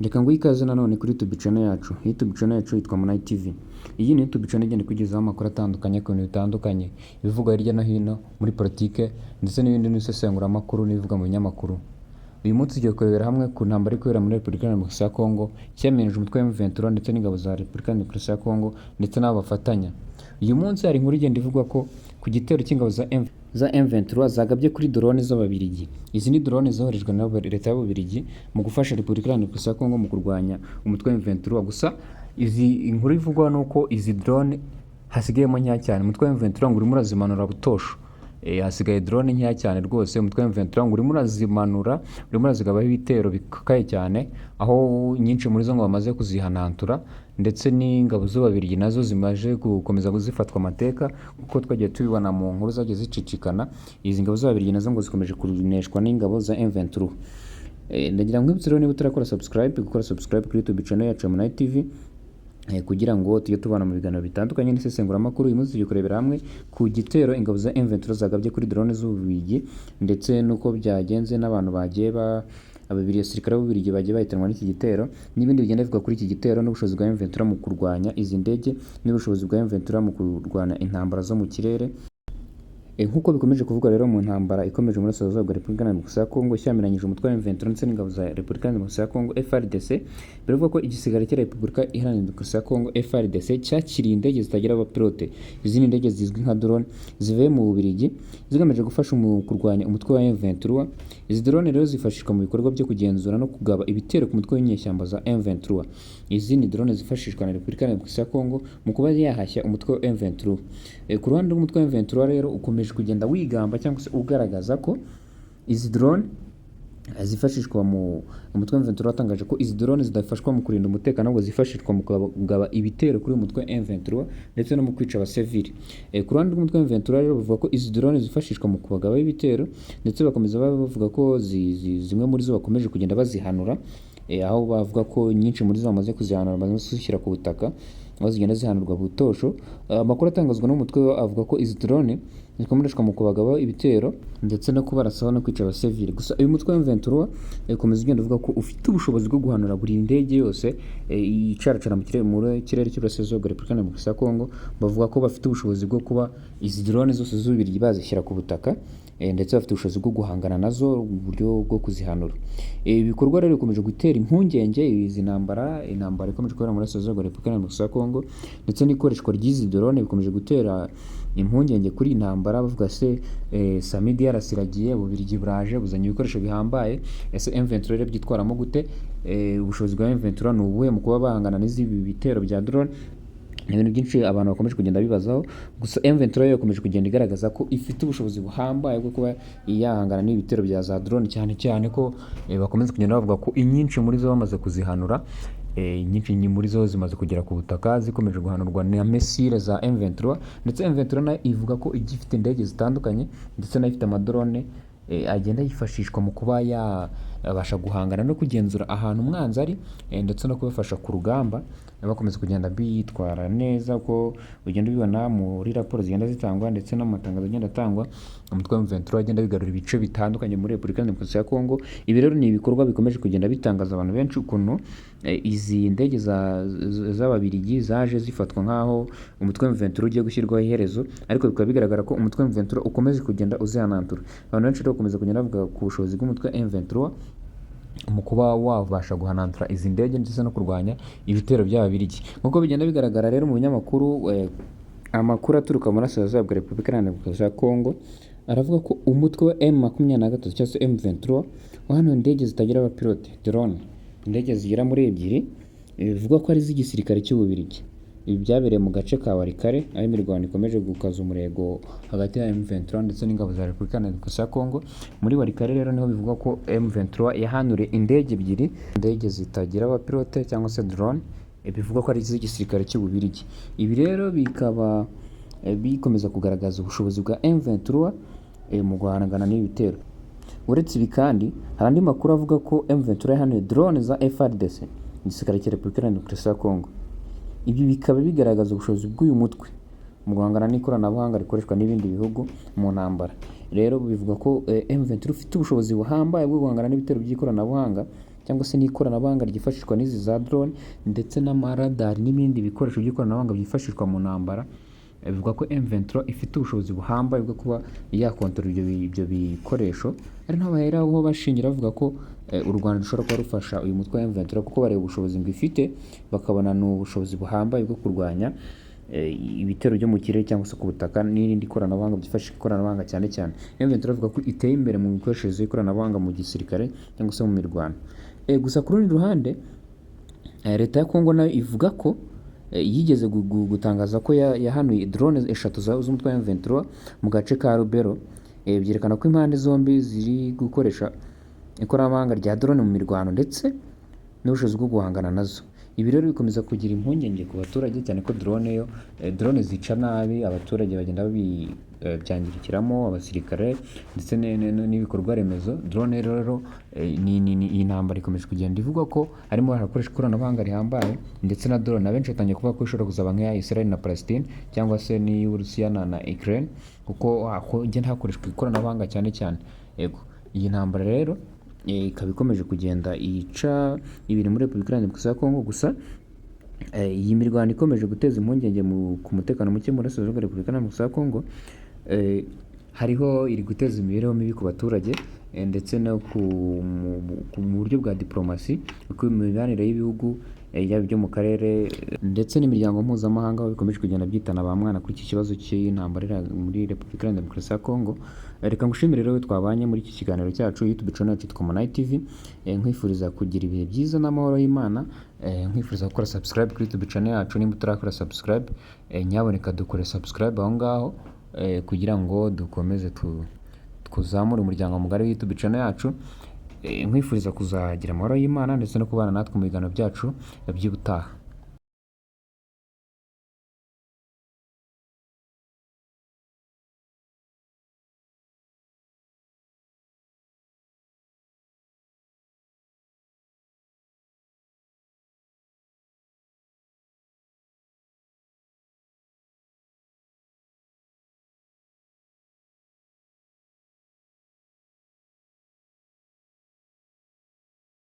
Reka nguhe ikaze nanone kuri YouTube channel yacu. YouTube channel yacu yitwa Munai TV. Iyi ni YouTube channel igenda ikugezaho amakuru atandukanye ku bintu bitandukanye, ibivugwa hirya no hino muri politike ndetse n'ibindi n'isesenguramakuru n'ibivuga mu binyamakuru. Uyu munsi tugiye kurebera hamwe ku ntambara iri kubera muri Repubulika ya Demokarasi ya Kongo, cyemereje umutwe wa M23 ndetse n'ingabo za Repubulika ya Demokarasi ya Kongo ndetse n'abo bafatanya. Uyu munsi hari inkuru igenda ivuga ko ku gitero cy'ingabo za M23 zagabye kuri drone z'Ababiligi. Izi ni drone zoherejwe na leta y'Ababiligi mu gufasha Repubulika ya Demokarasi ya Kongo mu kurwanya umutwe wa M23. Gusa izi inkuru ivugwa nuko izi drone hasigayemo nkeya cyane. Umutwe wa M23 ngo urimo urazimanura butosho. Hasigaye drone nkeya cyane rwose. Umutwe wa M23 ngo urimo urazimanura, urimo urazigabaho ibitero bikakaye cyane, aho nyinshi muri zo ngo bamaze kuzihanantura, ndetse n'ingabo z'Ababiligi nazo zimaje gukomeza kuzifatwa amateka kuko twagiye tubibona mu nkuru zagiye zicicikana. Izi ngabo z'Ababiligi nazo ngo zikomeje kuneshwa n'ingabo za M23. Ndagira ngo rero niba utarakora subscribe, gukora subscribe kuri YouTube channel yacu Munai TV, kugira ngo tujye tubana mu biganiro bitandukanye n'isesenguramakuru. Uyu munsi tugiye kurebera hamwe ku gitero ingabo za M23 zagabye kuri drone z'Ububirigi, ndetse nuko byagenze n'abantu bagiye abasirikare b'Ububirigi bagiye bahitanwa n'iki gitero, n'ibindi bigenda bivuga kuri iki gitero, n'ubushobozi bwa M23 mu kurwanya izi ndege, n'ubushobozi bwa M23 mu kurwana intambara zo mu kirere. Nkuko bikomeje kuvuga rero mu ntambara ikomeje muri Burasirazuba bwa Repubulika ya Demokarasi ya Kongo, ishyamiranyije umutwe wa M23 ndetse n'ingabo za Repubulika ya Demokarasi ya Kongo FARDC. Biravuga ko igisigara cya Repubulika Iharanira Demokarasi ya Kongo FARDC cyakiriye indege zitagira abapilote. Izi ni indege zizwi nka drone zivuye mu Bubiligi zigamije gufasha mu kurwanya umutwe wa M23. Izi drone rero zifashishwa mu bikorwa byo kugenzura no kugaba ibitero ku mutwe w'inyeshyamba za M23. Izi ni drone zifashishwa na Repubulika ya Demokarasi ya Kongo mu kuba yahashya umutwe wa M23. Ku ruhande rw'umutwe wa M23 rero ukomeje kugenda wigamba cyangwa se ugaragaza ko izi drone zifashishwa mu mutwe wa M23. Watangaje ko izi drone zidafashwa mu kurinda umutekano, ahubwo zifashishwa mu kugaba ibitero kuri umutwe wa M23 ndetse no mu kwica abasivili. Ku ruhande rw'umutwe wa M23 rero bavuga ko izi drone zifashishwa mu kubagabaho ibitero, ndetse bakomeza bavuga ko zimwe muri zo bakomeje kugenda bazihanura, aho bavuga ko nyinshi muri zo bamaze kuzihanura, bamaze kuzishyira ku butaka, aho zigenda zihanurwa butosho. Amakuru atangazwa n'umutwe avuga ko izi drone zikomeshwa mu kubagabaho ibitero ndetse no kubarasaho no kwica abasivili. Gusa uyu mutwe wa M23 ukomeza ugenda uvuga ko ufite ubushobozi bwo guhanura buri ndege yose icaracara mu kirere cy'Uburasirazuba bwa Repubulika ya Demokarasi ya Kongo. Bavuga ko bafite ubushobozi bwo kuba izi drone zose z'Ububirigi bazishyira ku butaka, ndetse bafite ubushobozi bwo guhangana nazo mu buryo bwo kuzihanura. Ibikorwa rero bikomeje gutera impungenge izi intambara ikomeje kubera muri Burasirazuba bwa Repubulika ya Demokarasi ya Kongo, ndetse n'ikoreshwa ry'izi drone bikomeje gutera impungenge kuri intambara. Bavuga se Samidi yarasiragiye, Ububirigi buraje buzanye ibikoresho bihambaye, ese M23 rero byitwaramo gute? Ubushobozi bwa M23 ni ubuhe mu kuba bahangana n'izi bitero bya drone? Ni ibintu byinshi abantu bakomeje kugenda bibazaho. Gusa M23 yakomeje kugenda igaragaza ko ifite ubushobozi buhambaye bwo kuba yahangana n'ibitero bya za drone, cyane cyane ko bakomeza kugenda bavuga ko inyinshi muri zo bamaze kuzihanura. Nyinshi muri zo zimaze kugera ku butaka, zikomeje guhanurwa na misile za M23, ndetse M23 nayo ivuga ko igifite indege zitandukanye ndetse nayo ifite amadrone agenda yifashishwa mu kuba yabasha guhangana no kugenzura ahantu umwanzi ari, ndetse no kubafasha ku rugamba. Bakomeza kugenda bitwara neza ko ugenda ubibona muri raporo zigenda zitangwa ndetse n'amatangazo agenda atangwa. Umutwe wa M23 agenda bigarura ibice bitandukanye muri Repubulika ya Demokarasi ya Kongo. Ibi rero ni ibikorwa bikomeje kugenda bitangaza abantu benshi, ukuntu izi ndege z'Ababiligi zaje zifatwa nk'aho umutwe wa M23 ugiye gushyirwaho iherezo, ariko bikaba bigaragara ko umutwe wa M23 ukomeje kugenda uzihanantura. Abantu benshi rero bakomeza kugenda bavuga ku bushobozi bw'umutwe wa M23 mu kuba wabasha guhanantura izi ndege ndetse no kurwanya ibitero by'Ababiligi. Nk'uko bigenda bigaragara rero mu binyamakuru, amakuru aturuka mu Burasirazuba bwa Repubulika ya Demokarasi ya Kongo aravuga ko umutwe wa M23 cyangwa se M23 wahanuye indege zitagira abapilote, drone, indege zigera muri ebyiri, bivugwa ko ari iz'igisirikare cy'Ububirigi. Ibi byabereye mu gace ka Walikale, aho imirwano ikomeje gukaza umurego hagati ya M23 ndetse n'ingabo za Repubulika ya Demokarasi ya Kongo. Muri Walikale rero niho bivugwa ko M23 yahanuriye indege ebyiri, indege zitagira abapilote cyangwa se drone, bivugwa ko ari iz'igisirikare cy'Ububirigi. Ibi rero bikaba bikomeza kugaragaza ubushobozi bwa M23 mu guhangana n'ibitero. Uretse ibi kandi hari andi makuru avuga ko M23 yahanuye drone za FARDC, igisirikare cya Repubulika ya Demokarasi ya Kongo. Ibi bikaba bigaragaza ubushobozi bw'uyu mutwe mu guhangana n'ikoranabuhanga rikoreshwa n'ibindi bihugu mu ntambara. Rero bivuga ko M23 ufite ubushobozi buhambaye bwo guhangana n'ibitero by'ikoranabuhanga, cyangwa se n'ikoranabuhanga ryifashishwa n'izi za drone ndetse n'amaradari n'ibindi bikoresho by'ikoranabuhanga byifashishwa mu ntambara. Bivuga ko M23 ifite ubushobozi buhambaye bwo kuba yakontorora ibyo bikoresho, ari naho baheraho bashingira bavuga ko u Rwanda rushobora kuba rufasha uyu mutwe wa M23 kuko bareba ubushobozi ngo ifite, bakabona ni ubushobozi buhambaye bwo kurwanya ibitero byo mu kirere cyangwa se ku butaka n'irindi koranabuhanga byifashisha ikoranabuhanga cyane cyane. M23 ivuga ko iteye imbere mu mikoreshereze y'ikoranabuhanga mu gisirikare cyangwa se mu mirwano. Gusa ku rundi ruhande leta ya Kongo nayo ivuga ko yigeze gutangaza ko yahanuye drone 3 z'umutwe wa M23 mu gace ka Lubero. Byerekana ko impande zombi ziri gukoresha ikoranabuhanga rya drone mu mirwano ndetse n'ubushobozi bwo guhangana nazo. Ibi rero bikomeza kugira impungenge ku baturage cyane ko drone zica nabi, abaturage bagenda byangirikiramo, abasirikare ndetse n'ibikorwa remezo. Drone rero iyi ntambara ikomeje kugenda ivugwa ko harimo harakoresha ikoranabuhanga rihambaye, ndetse na drone abenshi batangiye kuvuga ko ishobora kuzaba nk'iya Israel na Palestine cyangwa se n'iy'Uburusiya na Ukraine, kuko hagenda hakoreshwa ikoranabuhanga cyane cyane. Iyi ntambara rero ikaba ikomeje kugenda ica ibiri muri Repubulika Iharanira Demokarasi ya Kongo. Gusa iyi mirwano ikomeje guteza impungenge ku mutekano muke muri Repubulika Iharanira Demokarasi ya Kongo. Iri guteza imibereho mibi ku baturage ndetse no mu buryo bwa diplomasi, kuko imibanire y'ibihugu yaba ibyo mu karere ndetse n'imiryango mpuzamahanga bikomeje kugenda byitana ba mwana kuri iki kibazo cy'intambara muri Repubulika Iharanira Demokarasi ya Kongo. Reka ngushimire rero twabanye muri iki kiganiro cyacu. YouTube channel yacu yitwa Monai TV. Nkwifuriza kugira ibihe byiza n'amahoro y'Imana. Nkwifuriza gukora subscribe kuri YouTube channel yacu. Nimba utarakora subscribe, nyaboneka dukore subscribe aho ngaho, kugira ngo dukomeze kuzamura umuryango mugari wa YouTube channel yacu. Nkwifuriza kuzagira amahoro y'Imana ndetse no kubana natwe mu biganiro byacu by'ubutaha.